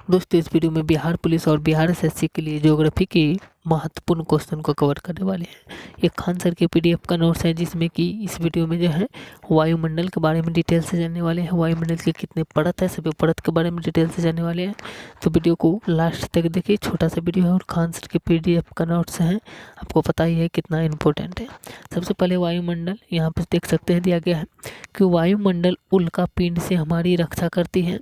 दोस्तों इस वीडियो में बिहार पुलिस और बिहार एसएससी के लिए ज्योग्राफी के महत्वपूर्ण क्वेश्चन को कवर करने वाले हैं। ये खान सर के पीडीएफ का नोट्स है जिसमें कि इस वीडियो में जो है वायुमंडल के बारे में डिटेल से जानने वाले हैं। वायुमंडल के कितने परत है सभी परत के बारे में डिटेल से जानने वाले हैं, तो वीडियो को लास्ट तक देखिए। छोटा सा वीडियो है और खान सर के पीडीएफ का नोट्स है, आपको पता ही है कितना इंपॉर्टेंट है। सबसे पहले वायुमंडल यहाँ पर देख सकते हैं दिया गया है कि वायुमंडल उल्का पिंड से हमारी रक्षा करती है।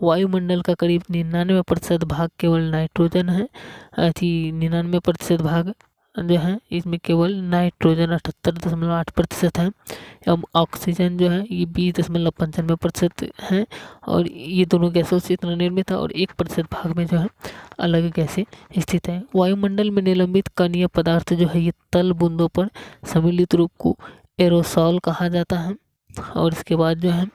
वायुमंडल का करीब 99% भाग केवल नाइट्रोजन है। 99% भाग जो है इसमें केवल नाइट्रोजन 78.8% है एवं ऑक्सीजन जो है ये 20.95% है। और ये दोनों गैसों से इतना निर्मित है और 1% भाग में जो है अलग गैसें स्थित है। वायुमंडल में निलंबित कणीय पदार्थ जो है ये तल बूंदों पर सम्मिलित रूप को एरोसॉल कहा जाता है। और इसके बाद जो है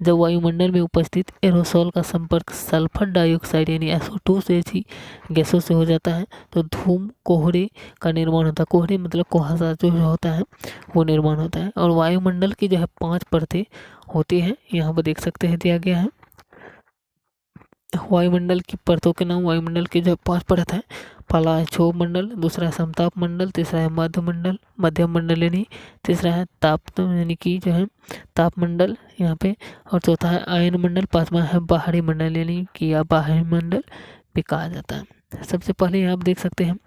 जब वायुमंडल में उपस्थित एरोसॉल का संपर्क सल्फर डाइऑक्साइड यानी SO2 से ऐसी गैसों से हो जाता है तो धूम कोहरे का निर्माण होता है। कोहरे मतलब कुहासा जो होता है वो निर्माण होता है। और वायुमंडल की जो है 5 परतें होती हैं, यहाँ पर देख सकते हैं दिया गया है। वायुमंडल की परतों के नाम, वायुमंडल के जो 5 परत है, पहला है क्षोभ मंडल, दूसरा है समताप मंडल, तीसरा है मध्यम मंडल यानी तीसरा है ताप यानी कि जो है ताप मंडल यहाँ पे, और चौथा है आयन मंडल, पांचवा है बाहरी मंडल यानी कि या बाहरी मंडल भी कहा जाता है। सबसे पहले यहाँ आप देख सकते हैं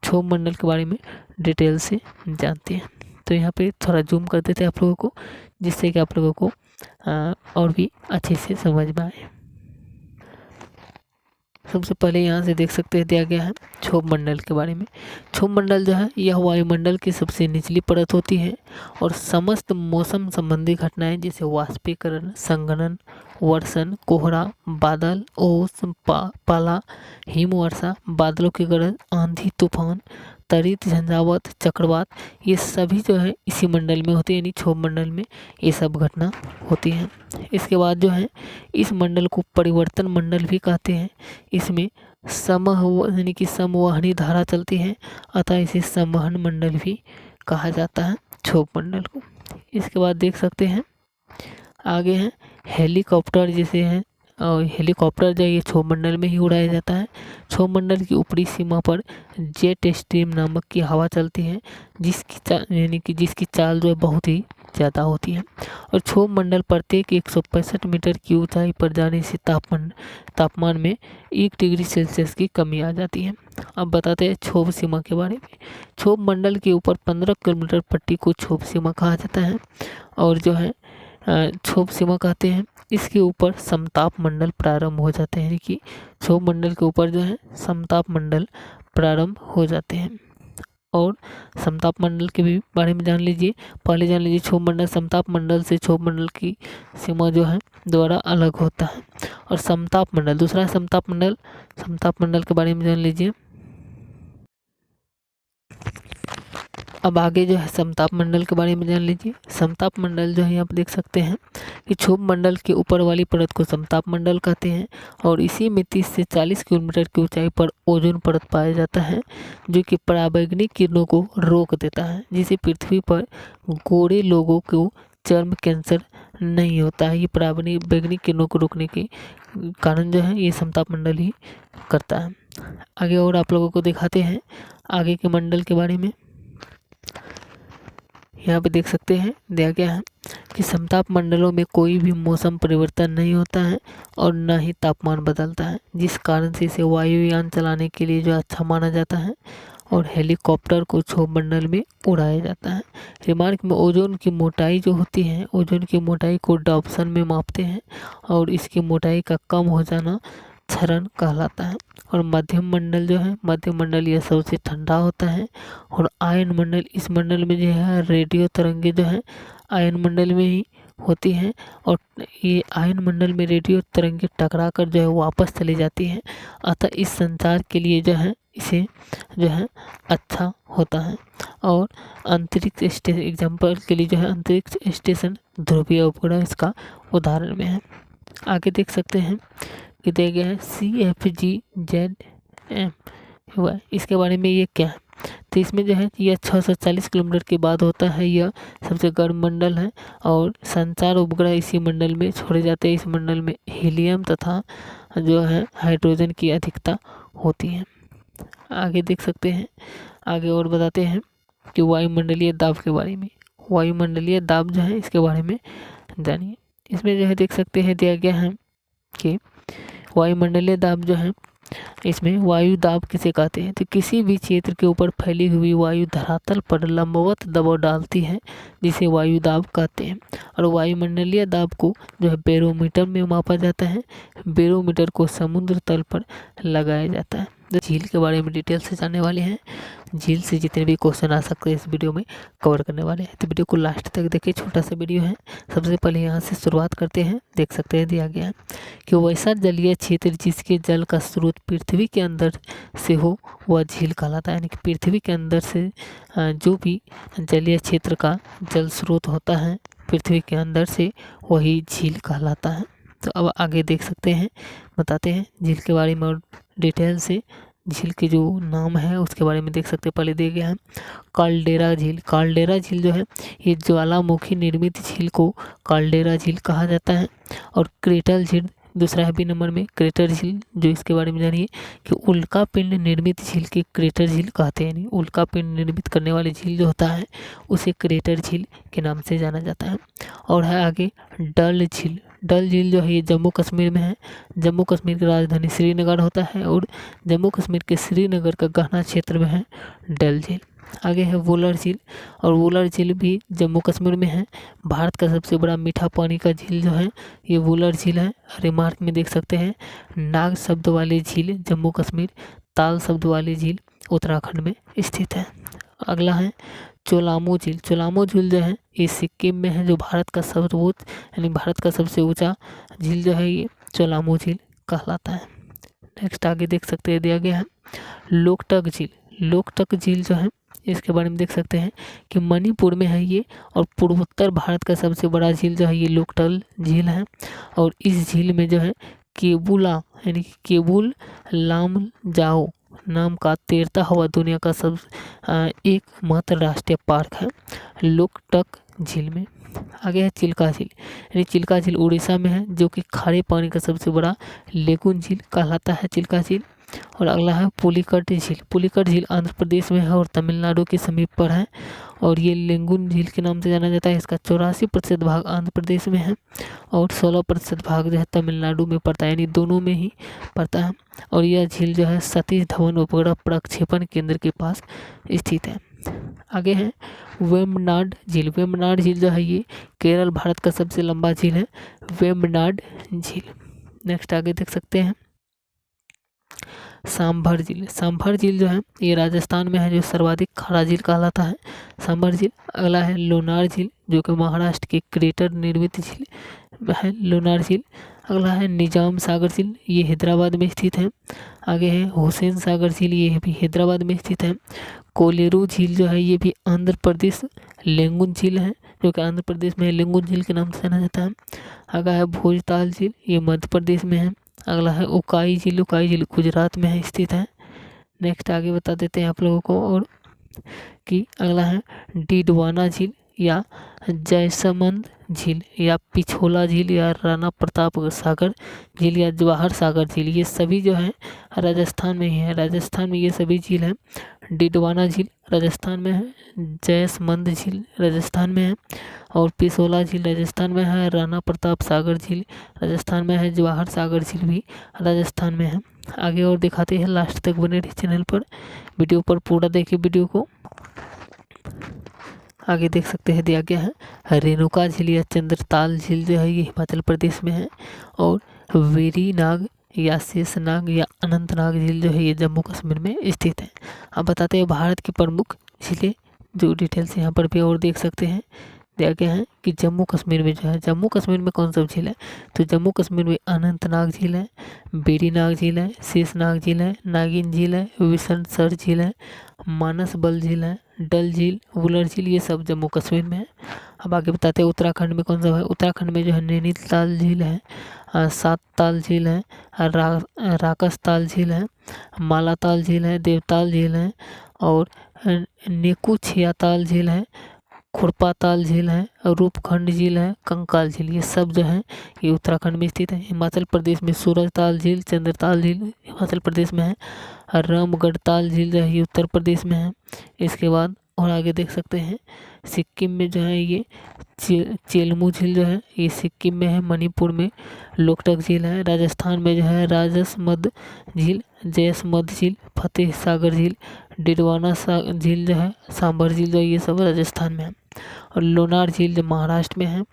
क्षोभ मंडल के बारे में डिटेल से जानते हैं। तो यहाँ पे थोड़ा जूम कर देते हैं आप लोगों को, जिससे कि आप लोगों को और भी अच्छे से समझ में आए। सबसे पहले यहाँ से देख सकते हैं दिया गया है क्षोभ मंडल के बारे में। क्षोभ मंडल जो है यह वायुमंडल की सबसे निचली परत होती है और समस्त मौसम संबंधी घटनाएं जैसे वाष्पीकरण, संघनन, वर्षण, कोहरा, बादल, ओस, पाला, हिमवर्षा, बादलों की गरज, आंधी तूफान, तरित, झंझावात, चक्रवात, ये सभी जो है इसी मंडल में होती है यानी क्षोभ मंडल में ये सब घटना होती है। इसके बाद जो है इस मंडल को परिवर्तन मंडल भी कहते हैं। इसमें यानी कि समवहनी धारा चलती है, अतः इसे संवहन मंडल भी कहा जाता है क्षोभ मंडल को। इसके बाद देख सकते हैं आगे है हेलीकॉप्टर जैसे हैं, और हेलीकॉप्टर जो ये क्षोभ मंडल में ही उड़ाया जाता है। क्षोभ मंडल की ऊपरी सीमा पर जेट स्ट्रीम नामक की हवा चलती है जिसकी चाल जो है बहुत ही ज़्यादा होती है। और क्षोभ मंडल प्रत्येक 165 मीटर की ऊंचाई पर जाने से तापमान में 1 डिग्री सेल्सियस की कमी आ जाती है। अब बताते हैं क्षोभ सीमा के बारे में। क्षोभ मंडल के ऊपर 15 किलोमीटर पट्टी को क्षोभ सीमा कहा जाता है और जो है क्षोभ सीमा कहते हैं। इसके ऊपर समताप मंडल प्रारंभ हो जाते हैं, यानी कि क्षोभ मंडल के ऊपर जो है समताप मंडल प्रारंभ हो जाते हैं। और समताप मंडल के भी बारे में जान लीजिए। पहले जान लीजिए क्षोभ मंडल, समताप मंडल से क्षोभ मंडल की सीमा जो है द्वारा अलग होता है। और समताप मंडल दूसरा है समताप मंडल। समताप मंडल के बारे में जान लीजिए। अब आगे जो है समताप मंडल के बारे में जान लीजिए। समताप मंडल जो है आप देख सकते हैं कि क्षोभ मंडल के ऊपर वाली परत को समताप मंडल कहते हैं और इसी में 30 से 40 किलोमीटर की ऊंचाई पर ओजोन परत पाया जाता है जो कि पराबैंगनी किरणों को रोक देता है, जिसे पृथ्वी पर गोरे लोगों को चर्म कैंसर नहीं होता है। ये पराबैंगनी किरणों को रोकने के कारण जो है ये समताप मंडल ही करता है। आगे और आप लोगों को दिखाते हैं आगे के मंडल के बारे में। यहाँ पे देख सकते हैं दिया गया है कि समताप मंडलों में कोई भी मौसम परिवर्तन नहीं होता है और न ही तापमान बदलता है, जिस कारण से इसे वायुयान चलाने के लिए जो अच्छा माना जाता है और हेलीकॉप्टर को क्षोभ मंडल में उड़ाया जाता है। रिमार्क में ओजोन की मोटाई जो होती है, ओजोन की मोटाई को डॉप्सन में मापते हैं और इसकी मोटाई का कम हो जाना क्षरण कहलाता है। और मध्यम मंडल जो है, मध्यम मंडल यह सबसे ठंडा होता है। और आयन मंडल, इस मंडल में जो है रेडियो तरंगे जो है आयन मंडल में ही होती हैं और ये आयन मंडल में रेडियो तरंगे टकरा कर जो है वापस चली जाती हैं, अतः इस संचार के लिए जो है इसे जो है अच्छा होता है। और अंतरिक्ष स्टेशन एग्जाम्पल के लिए जो है अंतरिक्ष स्टेशन ध्रुवीय उपग्रह इसका उदाहरण में है। आगे देख सकते हैं कि दिया गया है CFGZM हुआ, इसके बारे में ये क्या है। तो इसमें जो है यह 640 किलोमीटर के बाद होता है। यह सबसे गर्म मंडल है और संचार उपग्रह इसी मंडल में छोड़े जाते हैं। इस मंडल में हीलियम तथा जो है हाइड्रोजन की अधिकता होती है। आगे देख सकते हैं, आगे और बताते हैं कि वायुमंडलीय दाब के बारे में। वायुमंडलीय दाब जो है इसके बारे में जानिए। इसमें जो है देख सकते हैं दिया गया है कि वायुमंडलीय दाब जो है, इसमें वायु दाब किसे कहते हैं, तो किसी भी क्षेत्र के ऊपर फैली हुई वायु धरातल पर लंबवत दबाव डालती है जिसे वायु दाब कहते हैं। और वायुमंडलीय दाब को जो है बैरोमीटर में मापा जाता है। बैरोमीटर को समुद्र तल पर लगाया जाता है। तो झील के बारे में डिटेल से जानने वाले हैं। झील से जितने भी क्वेश्चन आ सकते हैं इस वीडियो में कवर करने वाले हैं, तो वीडियो को लास्ट तक देखिए। छोटा सा वीडियो है। सबसे पहले यहाँ से शुरुआत करते हैं। देख सकते हैं दिया गया है कि वैसा जलीय क्षेत्र जिसके जल का स्रोत पृथ्वी के अंदर से हो वह झील कहलाता है। यानी कि पृथ्वी के अंदर से जो भी जलीय क्षेत्र का जल स्रोत होता है पृथ्वी के अंदर से, वही झील कहलाता है। तो अब आगे देख सकते हैं, बताते हैं झील के बारे में और डिटेल से। झील के जो नाम है उसके बारे में देख सकते हैं। पहले दिया गया है काल्डेरा झील। काल्डेरा झील जो है ये ज्वालामुखी निर्मित झील को काल्डेरा झील कहा जाता है। और क्रेटर झील दूसरा है बी नंबर में, क्रेटर झील, जो इसके बारे में जानिए कि उल्का पिंड निर्मित झील के क्रेटर झील कहते हैं। उल्का पिंड निर्मित करने वाली झील जो होता है उसे क्रेटर झील के नाम से जाना जाता है। और है आगे डल झील। डल झील जो है ये जम्मू कश्मीर में है। जम्मू कश्मीर की राजधानी श्रीनगर होता है और जम्मू कश्मीर के श्रीनगर का गहना क्षेत्र में है डल झील। आगे है वुलर झील, और वुलर झील भी जम्मू कश्मीर में है। भारत का सबसे बड़ा मीठा पानी का झील जो है ये वुलर झील है। रिमार्क में देख सकते हैं नाग शब्द वाली झील जम्मू कश्मीर, ताल शब्द वाली झील उत्तराखंड में स्थित है। अगला है चोलामो झील। चोलामो झील जो है ये सिक्किम में है, जो भारत का सर्वोच्च यानी भारत का सबसे ऊंचा झील जो है ये चोलामो झील कहलाता है। नेक्स्ट आगे देख सकते हैं दिया गया है लोकटक झील। लोकटक झील जो है इसके बारे में देख सकते हैं कि मणिपुर में है ये, और पूर्वोत्तर भारत का सबसे बड़ा झील जो है ये लोकटक झील है। और इस झील में जो है केबुला यानी कि केबुल लामजाओ नाम का तैरता हुआ दुनिया का सब एकमात्र राष्ट्रीय पार्क है लोकटक झील में। आगे है चिल्का झील। यानी चिल्का झील उड़ीसा में है, जो कि खारे पानी का सबसे बड़ा लेगून झील कहलाता है चिल्का झील। और अगला है पुलिकट झील। पुलिकट झील आंध्र प्रदेश में है और तमिलनाडु के समीप पर है, और ये लेगून झील के नाम से जाना जाता है। इसका 84% भाग आंध्र प्रदेश में है और 16% भाग जो है तमिलनाडु में पड़ता है, यानी दोनों में ही पड़ता है। और यह झील जो है सतीश धवन उपग्रह प्रक्षेपण केंद्र के पास स्थित है। आगे है वेम्बनाड झील। वेम्बनाड झील जो है ये केरल भारत का सबसे लंबा झील है, वेम्बनाड झील। नेक्स्ट आगे देख सकते हैं सांभर झील। सांभर झील जो है ये राजस्थान में है, जो सर्वाधिक खारा झील कहलाता है सांभर झील। अगला है लोनार झील, जो कि महाराष्ट्र के क्रेटर निर्मित झील है लोनार झील। अगला है निजाम सागर झील, ये हैदराबाद में स्थित है। आगे है हुसैन सागर झील, ये भी हैदराबाद में स्थित है। कोलेरू झील जो है ये भी आंध्र प्रदेश लेंगुन झील है, जो कि आंध्र प्रदेश में लेंगुन झील के नाम से जाना जाता है। अगला है भोजताल झील, ये मध्य प्रदेश में है। अगला है उकाई झील। उकाई झील गुजरात में है स्थित है। नेक्स्ट आगे बता देते हैं आप लोगों को और कि अगला है डीडवाना झील या जयसमंद झील या पिछोला झील या राणा प्रताप सागर झील या जवाहर सागर झील, ये सभी जो है राजस्थान में ही है। राजस्थान में ये सभी झील हैं। डीडवाना झील राजस्थान में है, जयसमंद झील राजस्थान में है, और पिछोला झील राजस्थान में है, राणा प्रताप सागर झील राजस्थान में है, जवाहर सागर झील भी राजस्थान में है। आगे और दिखाते हैं, लास्ट तक बने रहिए चैनल पर, वीडियो पर पूरा देखिए वीडियो को। आगे देख सकते हैं दिया गया है रेणुका झील या चंद्रताल झील जो है ये हिमाचल प्रदेश में है, और वेरीनाग या शेषनाग या अनंतनाग झील जो है ये जम्मू कश्मीर में स्थित है। अब बताते हैं भारत की प्रमुख झीलें, जो डिटेल्स यहाँ पर भी और देख सकते हैं दिया गया है कि जम्मू कश्मीर में जो है, जम्मू कश्मीर में कौन सा झील है, तो जम्मू कश्मीर में अनंतनाग झील है, वेरीनाग झील है, शेषनाग झील है, नागिन झील है, विशनसर झील है, मानस बल झील है, डल झील, वुलर झील, ये सब जम्मू कश्मीर में है। अब आगे बताते हैं उत्तराखंड में कौन सा है। उत्तराखंड में जो है नैनीताल झील है, सातताल झील है, राकसताल झील है, मालाताल झील है, देवताल झील है, और नेकुछियाताल झील है, खुरपाताल झील है, रूपखंड झील है, कंकाल झील, ये सब जो है ये उत्तराखंड में स्थित है। हिमाचल प्रदेश में सूरजताल झील, चंद्रताल झील हिमाचल प्रदेश में है, और रामगढ़ताल झील जो है ये उत्तर प्रदेश में है। इसके बाद और आगे देख सकते हैं सिक्किम में जो है ये चेलमू झील जो है ये सिक्किम में है। मणिपुर में लोकटक झील है। राजस्थान में जो है राजसमंद झील, जयसमंद झील, फतेह सागर झील, डिडवाना झील जो है, सांभर झील जो है ये सब राजस्थान में है। और लोनार झील जो महाराष्ट्र में है।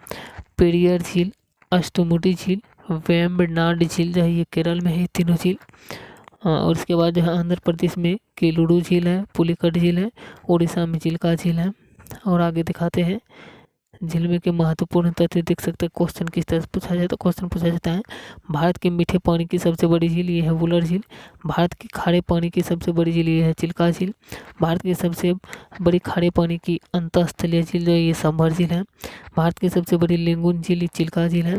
पेरियार झील, अष्टमुडी झील, वेम्बनाड झील जो है ये केरल में है, तीनों झील। और इसके बाद जो है आंध्र प्रदेश में केलुडू झील है, पुलिकट झील है, उड़ीसा में चिल्का झील है। और आगे दिखाते हैं झील में के महत्वपूर्ण तथ्य देख सकते हैं। क्वेश्चन किस तरह से पूछा जाए तो क्वेश्चन पूछा जाता है भारत के मीठे पानी की सबसे बड़ी झील ये है वुलर झील। भारत की खारे पानी की सबसे बड़ी झील ये है चिल्का झील। भारत की सबसे बड़ी खारे पानी की अंतःस्थलीय झील जो है ये सांभर झील है। भारत की सबसे बड़ी लेंगुन झील चिल्का झील है।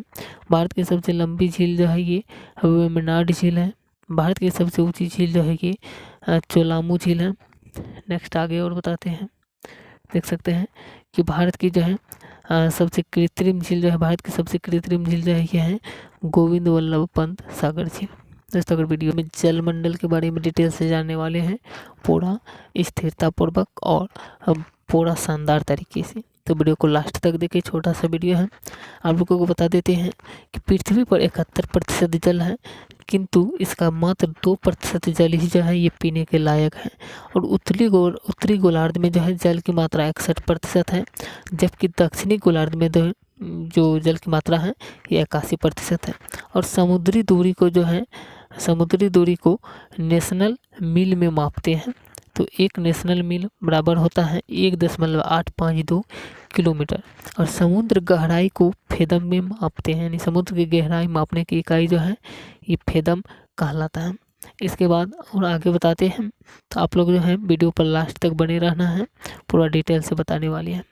भारत की सबसे लंबी झील जो है ये वेम्बनाड झील है। भारत की सबसे ऊंची झील जो है ये चोलामू झील है। नेक्स्ट आगे और बताते हैं, देख सकते हैं कि भारत की जो है सबसे कृत्रिम झील जो है, भारत की सबसे कृत्रिम झील जो है ये है गोविंद वल्लभ पंत सागर झील। दोस्तों अगर वीडियो में जलमंडल के बारे में डिटेल से जानने वाले हैं पूरा स्थिरतापूर्वक और पूरा शानदार तरीके से, तो वीडियो को लास्ट तक देखिए। छोटा सा वीडियो है। आप लोगों को बता देते हैं कि पृथ्वी पर 71% जल है, किंतु इसका मात्र 2% जल ही जो है ये पीने के लायक है। और उत्तरी गोलार्ध में जो है जल की मात्रा 61% है, जबकि दक्षिणी गोलार्ध में जो जल की मात्रा है ये 81% है। और समुद्री दूरी को नेशनल मील में मापते हैं, तो एक नेशनल मील बराबर होता है 1.852 किलोमीटर। और समुद्र गहराई को फेदम में मापते हैं, यानी समुद्र की गहराई मापने की इकाई जो है ये फेदम कहलाता है। इसके बाद और आगे बताते हैं, तो आप लोग जो है वीडियो पर लास्ट तक बने रहना है, पूरा डिटेल से बताने वाली है।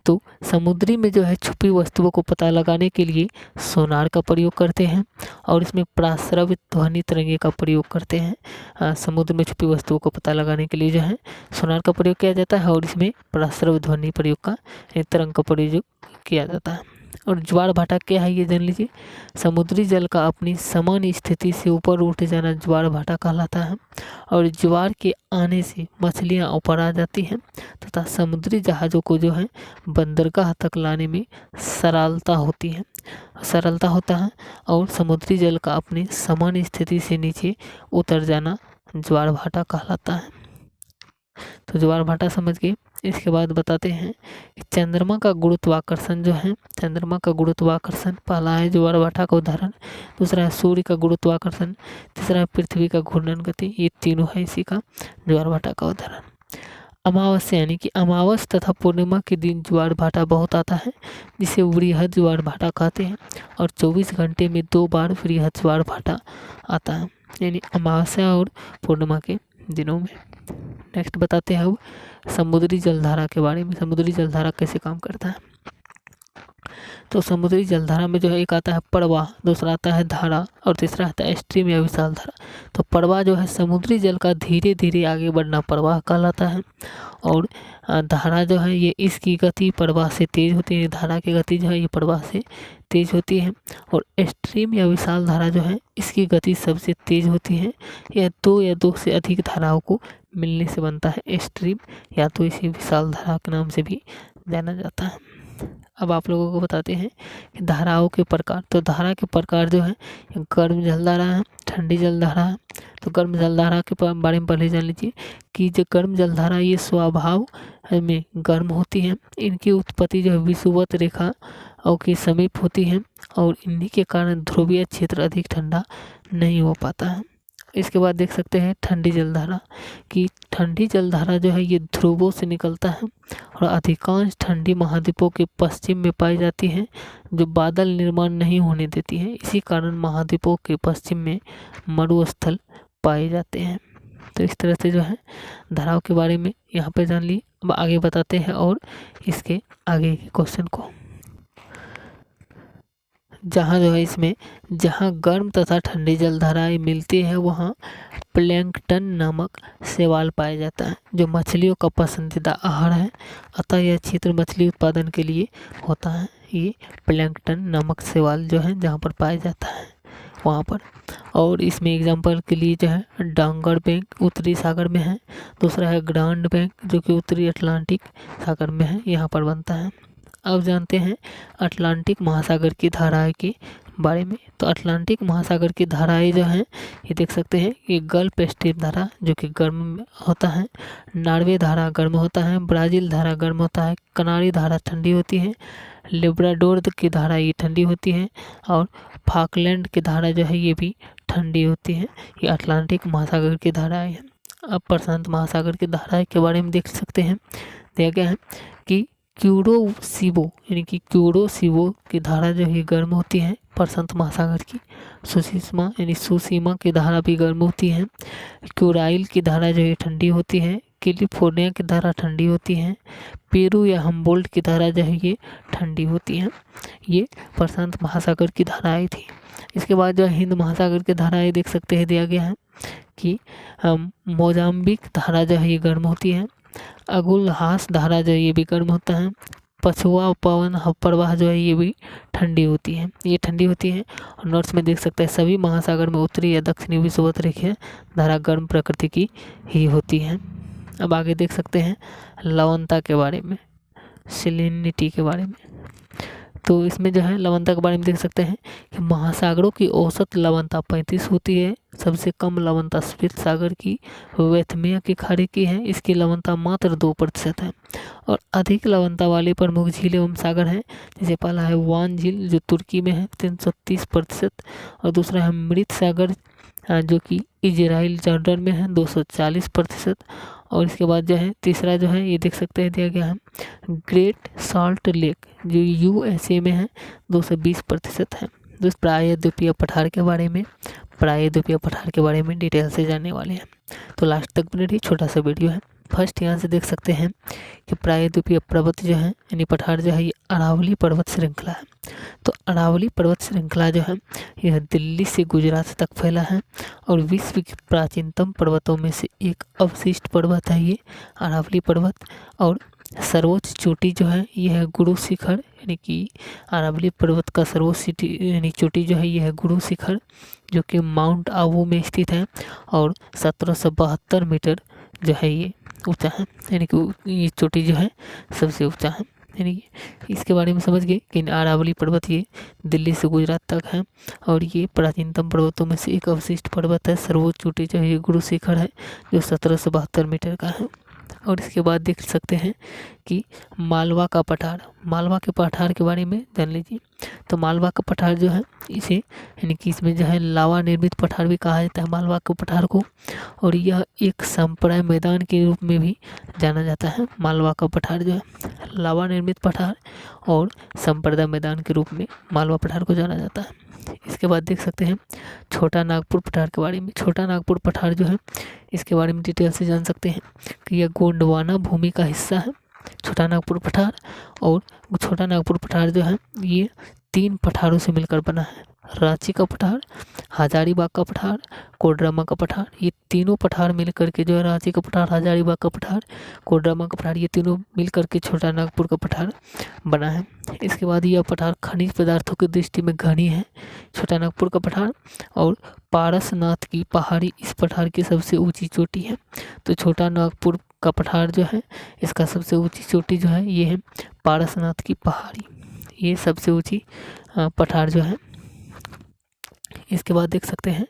तो समुद्री में जो है छुपी वस्तुओं को पता लगाने के लिए सोनार का प्रयोग करते हैं, और इसमें प्राश्रव्य ध्वनि तरंगे का प्रयोग करते हैं। समुद्र में छुपी वस्तुओं को पता लगाने के लिए जो है सोनार का प्रयोग किया जाता है, और इसमें प्राश्रव्य ध्वनि प्रयोग का तरंग का प्रयोग किया जाता है। और ज्वार भाटा क्या है ये जान लीजिए। समुद्री जल का अपनी समान स्थिति से ऊपर उठ जाना ज्वार भाटा कहलाता है। और ज्वार के आने से मछलियां ऊपर आ जाती हैं तथा समुद्री जहाज़ों को जो है बंदरगाह तक लाने में सरलता होता है। और समुद्री जल का अपनी समान स्थिति से नीचे उतर जाना ज्वार भाटा कहलाता है। तो ज्वार भाटा समझ गए। इसके बाद बताते हैं कि चंद्रमा का गुरुत्वाकर्षण जो है, चंद्रमा का गुरुत्वाकर्षण पहला है ज्वार भाटा का उदाहरण, दूसरा है सूर्य का गुरुत्वाकर्षण, तीसरा है पृथ्वी का घूर्णन गति, ये तीनों है इसी का ज्वार भाटा का उदाहरण। अमावस्या यानी कि अमावस तथा पूर्णिमा के दिन ज्वार भाटा बहुत आता है, जिसे वृहद ज्वार भाटा कहते हैं। और 24 घंटे में 2 बार वृहद ज्वार भाटा आता है, यानी अमावस्या और पूर्णिमा के दिनों में। नेक्स्ट बताते हैं अब समुद्री जलधारा के बारे में। समुद्री जलधारा कैसे काम करता है, तो समुद्री जलधारा में जो है एक आता है प्रवाह, दूसरा आता है धारा, और तीसरा आता है स्ट्रीम या विशाल धारा। तो प्रवाह जो है समुद्री जल का धीरे धीरे आगे बढ़ना प्रवाह कहलाता है। और धारा जो है ये इसकी गति प्रवाह से तेज होती है, धारा की गति जो है ये प्रवाह से तेज होती है। और स्ट्रीम या विशाल धारा जो है इसकी गति सबसे तेज होती है। यह 2 या 2 से अधिक धाराओं को मिलने से बनता है स्ट्रीम, या तो इसे विशाल धारा के नाम से भी जाना जाता है। अब आप लोगों को बताते हैं कि धाराओं के प्रकार। तो धारा के प्रकार जो है गर्म जलधारा है, ठंडी जलधारा है। तो गर्म जलधारा के बारे में पहले जान लीजिए कि जो गर्म जलधारा ये स्वभाव में गर्म होती है। इनकी उत्पत्ति जो है विषुवत रेखा और के समीप होती है, और इन्हीं के कारण ध्रुवीय क्षेत्र अधिक ठंडा नहीं हो पाता है। इसके बाद देख सकते हैं ठंडी जलधारा, कि ठंडी जलधारा जो है ये ध्रुवों से निकलता है, और अधिकांश ठंडी महाद्वीपों के पश्चिम में पाई जाती है, जो बादल निर्माण नहीं होने देती है। इसी कारण महाद्वीपों के पश्चिम में मरुस्थल पाए जाते हैं। तो इस तरह से जो है धाराओं के बारे में यहाँ पे जान ली। अब आगे बताते हैं और इसके आगे के क्वेश्चन को। जहाँ जो है इसमें जहाँ गर्म तथा ठंडी जलधाराएं मिलती है वहाँ प्लैंकटन नामक शैवाल पाया जाता है जो मछलियों का पसंदीदा आहार है। अतः यह क्षेत्र मछली उत्पादन के लिए होता है। ये प्लैंकटन नामक शैवाल जो है जहाँ पर पाया जाता है वहाँ पर। और इसमें एग्जांपल के लिए जो है डांगर बैंक उत्तरी सागर में है, दूसरा है ग्रांड बैंक जो कि उत्तरी अटलांटिक सागर में है, यहाँ पर बनता है। अब जानते हैं अटलांटिक महासागर की धाराएं के बारे में। तो अटलांटिक महासागर की धाराएं जो हैं ये देख सकते हैं, ये गल्फ स्ट्रीम धारा जो कि गर्म होता है, नॉर्वे धारा गर्म होता है, ब्राज़ील धारा गर्म होता है, कनारी धारा ठंडी होती है, लेब्राडोर की धारा ये ठंडी होती है और फाकलैंड की धारा जो है ये भी ठंडी होती है। ये अटलांटिक महासागर की धाराएं हैं। अब प्रशांत महासागर की धाराएं के बारे में देख सकते हैं। दिया गया है कि क्यूरोसिबो यानी कि क्यूरोसिबो की धारा जो है गर्म होती है प्रशांत महासागर की। सुसीमा यानी सुसीमा की धारा भी गर्म होती है। क्यूराइल की धारा जो है ठंडी होती है। कैलिफोर्निया की धारा ठंडी होती है। पेरू या हम्बोल्ट की धारा जो है ये ठंडी होती है। ये प्रशांत महासागर की धाराएं थी। इसके बाद जो हिंद महासागर की धाराएं देख सकते हैं। दिया गया है कि मोजाम्बिक धारा जो है ये गर्म होती है। अगुलहास धारा जो है ये भी गर्म होता है। पछुआ पवन प्रवाह जो है ये भी ठंडी होती है, ये ठंडी होती है। और नोट्स में देख सकते हैं सभी महासागर में उत्तरी या दक्षिणी विषुवत रेखीय धारा गर्म प्रकृति की ही होती है। अब आगे देख सकते हैं लवणता के बारे में, सैलिनिटी के बारे में। तो इसमें जो है लवणता के बारे में देख सकते हैं कि महासागरों की औसत लवणता 35 होती है। सबसे कम लवणता श्वेत सागर की वेथमिया की खाड़ी की है, इसकी लवणता मात्र 2% है। और अधिक लवणता वाली प्रमुख झील एवं सागर हैं, जैसे पहला है वान झील जो तुर्की में है 330%, और दूसरा है मृत सागर जो कि इजराइल जॉर्डन में है 240%। और इसके बाद जो है तीसरा जो है ये देख सकते हैं दिया गया है ग्रेट सॉल्ट लेक जो यूएसए में है 220% है। दोस्त प्रायद्वीपीय पठार के बारे में, प्रायद्वीपीय पठार के बारे में डिटेल से जानने वाले हैं। तो लास्ट तक बने रहिए, छोटा सा वीडियो है। फर्स्ट यहाँ से देख सकते हैं कि प्रायद्वीपीय पर्वत जो है यानी पठार जो है ये अरावली पर्वत श्रृंखला है। तो अरावली पर्वत श्रृंखला जो है यह दिल्ली से गुजरात तक फैला है और विश्व की प्राचीनतम पर्वतों में से एक अवशिष्ट पर्वत है ये अरावली पर्वत। और सर्वोच्च चोटी जो है यह है गुरु शिखर, यानी कि अरावली पर्वत का सर्वोच्च यानी चोटी जो है यह है गुरु शिखर जो कि माउंट आबू में स्थित है और 1772 मीटर जो है ये ऊंचा है, यानी कि ये चोटी जो है सबसे ऊंचा है। यानी इसके बारे में समझ गए कि अरावली पर्वत ये दिल्ली से गुजरात तक है और ये प्राचीनतम पर्वतों में से एक अवशिष्ट पर्वत है। सर्वोच्च चोटी जो है ये गुरु शिखर है जो 1772 मीटर का है। और इसके बाद देख सकते हैं कि मालवा का पठार, मालवा के पठार के बारे में जान लीजिए। तो मालवा का पठार जो है इसे यानी कि इसमें जो है लावा निर्मित पठार भी कहा जाता है मालवा के पठार को, और यह एक संप्राय मैदान के रूप में भी जाना जाता है। मालवा का पठार जो है लावा निर्मित पठार और संप्रदाय मैदान के रूप में मालवा पठार को जाना जाता है। इसके बाद देख सकते हैं छोटा नागपुर पठार के बारे में। छोटा नागपुर पठार जो है इसके बारे में डिटेल से जान सकते हैं कि यह गोंडवाना भूमि का हिस्सा है छोटा नागपुर पठार। और छोटा नागपुर पठार जो है ये 3 पठारों से मिलकर बना है, रांची का पठार, हजारीबाग का पठार, कोडरमा का पठार। ये तीनों पठार मिलकर के जो है रांची का पठार, हजारीबाग का पठार, कोडरमा का पठार, ये तीनों मिलकर के छोटा नागपुर का पठार बना है। इसके बाद यह पठार खनिज पदार्थों की दृष्टि में घनी है छोटा नागपुर का पठार। और पारसनाथ की पहाड़ी इस पठार की सबसे ऊंची चोटी है। तो छोटा नागपुर का पठार जो है इसका सबसे ऊंची चोटी जो है ये है पारसनाथ की पहाड़ी, ये सबसे ऊंची पठार जो है। इसके बाद देख सकते हैं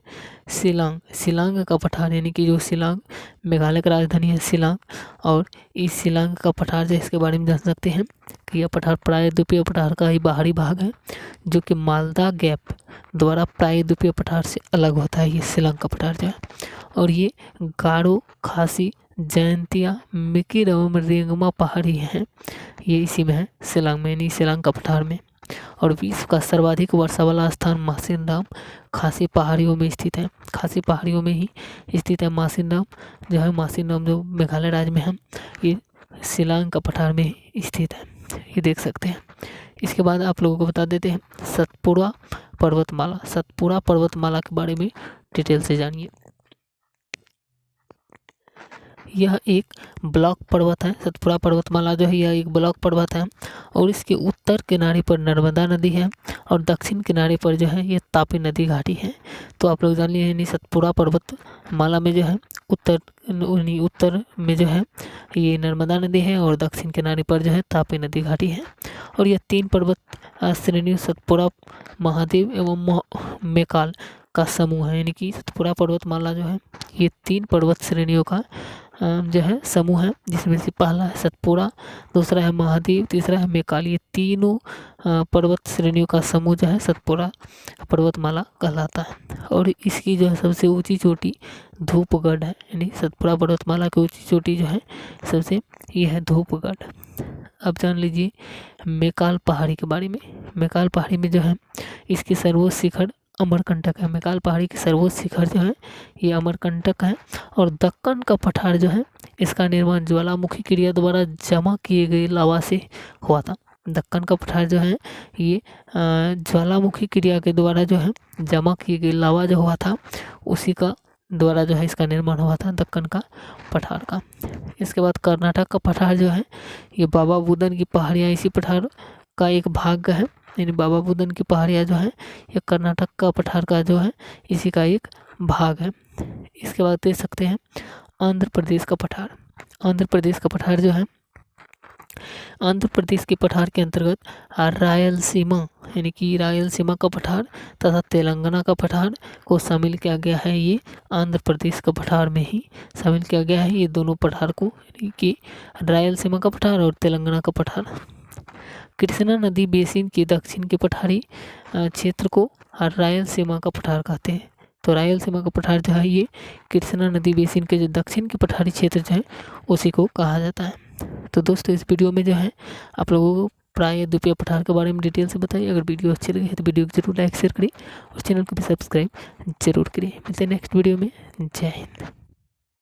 शिलांग, शिलांग का पठार, यानी कि जो शिलांग मेघालय की राजधानी है शिलांग, और इस शिलांग का पठार जो इसके बारे में जान सकते हैं कि यह पठार प्रायद्वीपीय पठार का ही बाहरी भाग है जो कि मालदा गैप द्वारा प्रायद्वीपीय पठार से अलग होता है ये शिलांग का पठार जो है। और ये गारो, खासी, जयंतिया, मिकिर एवं रेंगमा पहाड़ी हैं, ये इसी में है शिलांग में, यानी शिलांग का पठार में। और विश्व का सर्वाधिक वर्षा वाला स्थान मासिनराम खासी पहाड़ियों में स्थित है, खासी पहाड़ियों में ही स्थित है मासिनराम जो है। मासिनराम जो मेघालय राज्य में है ये शिलांग का पठार में स्थित है, ये देख सकते हैं। इसके बाद आप लोगों को बता देते हैं सतपुड़ा पर्वतमाला। सतपुड़ा पर्वतमाला के बारे में डिटेल से जानिए। यह एक ब्लॉक पर्वत है। सतपुड़ा पर्वतमाला जो है यह एक ब्लॉक पर्वत है और इसके उत्तर किनारे पर नर्मदा नदी है और दक्षिण किनारे पर जो है ये तापी नदी घाटी है। तो आप लोग जान लिए सतपुड़ा पर्वतमाला में जो है उत्तर में जो है ये नर्मदा नदी है और दक्षिण किनारे पर जो है तापी नदी घाटी है। और यह 3 पर्वत श्रेणियों सतपुड़ा, महादेव एवं मैकाल का समूह है। यानी कि सतपुड़ा पर्वतमाला जो है ये 3 पर्वत श्रेणियों का जो है समूह है, जिसमें से पहला है सतपुड़ा, दूसरा है महादेव, तीसरा है मैकाल। ये तीनों पर्वत श्रेणियों का समूह जो है सतपुड़ा पर्वतमाला कहलाता है। और इसकी जो है सबसे ऊंची चोटी धूपगढ़ है। यानी सतपुड़ा पर्वतमाला की ऊंची चोटी जो है सबसे ये है धूपगढ़। अब जान लीजिए मैकाल पहाड़ी के बारे में। मैकाल पहाड़ी में जो है इसकी सर्वोच्च शिखर अमरकंटक है। मैकाल पहाड़ी की सर्वोच्च शिखर जो है ये अमरकंटक है। और दक्कन का पठार जो है इसका निर्माण ज्वालामुखी क्रिया द्वारा जमा किए गए लावा से हुआ था। दक्कन का पठार जो है ये ज्वालामुखी क्रिया के द्वारा जो है जमा किए गए लावा जो हुआ था उसी का द्वारा जो है इसका निर्माण हुआ था दक्कन का पठार का। इसके बाद कर्नाटक का पठार जो है ये बाबा बुदन की पहाड़ियाँ इसी पठार का एक भाग है। यानी बाबा बुदन की पहाड़ियाँ जो है ये कर्नाटक का पठार का जो है इसी का एक भाग है। इसके बाद देख सकते हैं आंध्र प्रदेश का पठार। आंध्र प्रदेश का पठार जो है आंध्र प्रदेश के पठार के अंतर्गत रायलसीमा यानी कि रायलसीमा का पठार तथा तेलंगाना का पठार को शामिल किया गया है। ये आंध्र प्रदेश का पठार में ही शामिल किया गया है ये दोनों पठार को, यानी कि रायलसीमा का पठार और तेलंगाना का पठार। कृष्णा नदी बेसिन के दक्षिण के पठारी क्षेत्र को रायलसीमा का पठार कहते हैं। तो रायलसीमा का पठार जो है ये कृष्णा नदी बेसिन के जो दक्षिण के पठारी क्षेत्र जो है उसी को कहा जाता है। तो दोस्तों इस वीडियो में जो है आप लोगों को प्राय द्वीपीय पठार के बारे में डिटेल से बताइए। अगर वीडियो अच्छी लगी है तो वीडियो को जरूर लाइक शेयर करिए और चैनल को भी सब्सक्राइब जरूर करिए। मिलते हैं नेक्स्ट वीडियो में। जय हिंद।